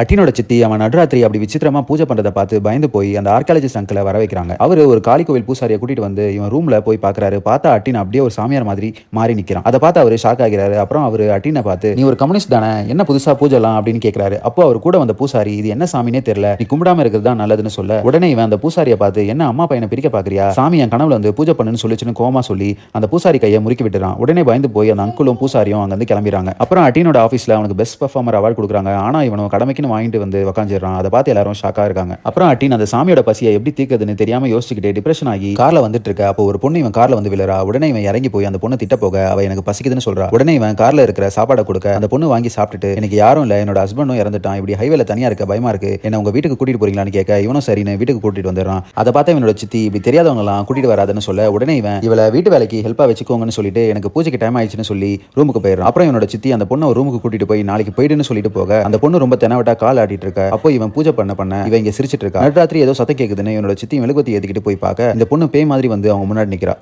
அட்டினோட சித்தி அவன் நடுராத்திரி அப்படி விசித்திரமா பூஜை பண்றதை பார்த்து பயந்து போய் அந்த ஆர்காலஜிஸ்ட் அங்கிளை வர வைக்கிறாங்க. அவரு ஒரு காளி கோவில் பூசாரியை கூட்டிட்டு வந்து இவன் ரூம்ல போய் பாக்குறாரு. பார்த்தா அட்டின் அப்படியே ஒரு சாமியார் மாதிரி மாறி நிக்கிறான். அதை பார்த்து அவரு ஷாக் ஆகிறாரு. அப்புறம் அவரு அட்டினை பார்த்து, நீ ஒரு கம்யூனிஸ்ட் தானே, என்ன புதுசா பூஜைலாம் அப்படின்னு கேட்கிறாரு. அப்போ அவர் கூட வந்த பூசாரி, இது என்ன சாமினே தெரியல, நீ கும்பிடாம இருக்கிறது தான் நல்லதுன்னு சொல்ல, உடனே இவன் அந்த பூசாரியை பார்த்து, என்ன அம்மா பையனை பிரிக்க பாக்குறியா, சாமி என் கனவுல வந்து பூஜை பண்ணுன்னு சொல்லிச்சுன்னு கோமா சொல்லி அந்த பூசாரி கையை முறுக்கி விட்டுறான். உடனே பயந்து போய் அந்த அங்குளும் பூசாரியும் அங்க வந்து கிளம்பிடுறாங்க. அப்புறம் அட்டினோட ஆபீஸ்ல அவனுக்கு பெஸ்ட் பெர்ஃபார்மர் அவார்டு கொடுக்குறாங்க. ஆனா இவனும் கடமைக்குன்னு வாங்கிட்டு வந்து உட்காந்துறான். அதை பார்த்து எல்லாரும் ஷாக்கா இருக்காங்க. அப்புறம் அட்டின் அந்த சாமியோட பசியை எப்படி தீர்க்குதுன்னு தெரியாம யோசிச்சுக்கிட்டே டிப்ரெஷன் ஆகி கார்ல வந்துட்டு இருக்க. அப்போ ஒரு பொண்ணு இவன் கார்ல வந்து விழுறா. உடனே இவன் இறங்கி போய் அந்த பொண்ணு திட்ட போக, அவ எனக்கு பசிக்குதுன்னு சொல்றா. உடனே இவன் கார்ல இருக்கிற சாப்பாடை கொடுக்க அந்த பொண்ணு வாங்கி சாப்பிட்டுட்டு, எனக்கு யாரும் இல்ல, என்னோட ஹஸ்பண்டும் இறந்துட்டான், இப்படி ஹைவேல தனியா இருக்க பயமா இருக்கு, என்ன உங்க வீட்டுக்கு கூட்டிட்டு போறீங்களான்னு கேட்க, இவனும் சரின்னு வீட்டுக்கு கூட்டிட்டு வந்துடுறான். அதை பார்த்து இவனோட சித்தி, இப்படி தெரியாதவங்க எல்லாம் கூட்டிட்டு வராதுன்னு சொல்ல, உடனே இவன் இவளை வீட்டு வேலைக்கு ஹெல்ப்பா வச்சுக்கோங்கன்னு சொல்லிட்டு எனக்கு பூஜைக்கு டைம் ஆயிடுச்சுன்னு சொல்லி ரூமுக்கு போயிடுறான். அப்புறம் இவனோட சித்தி அந்த பொண்ணை ரூமுக்கு கூட்டிட்டு போய் நாளைக்கு போயிடுன்னு சொல்லிட்டு போக, அந்த பொண்ணு ரொம்ப தெனவட்டா கால் ஆடிட்டு இருக்க. அப்போ இவன் பூஜை பண்ண இவன் இங்க சிரிச்சிட்டு இருக்கா. நடுராத்திரி ஏதோ சத்தம் கேக்குதுன்னு இவனோட சித்தி மெழுகுவத்தி ஏத்திக்கிட்டு போய் பார்க்க, இந்த பொண்ணு பேய் மாதிரி வந்து அவங்க முன்னாடி நிக்கிறா.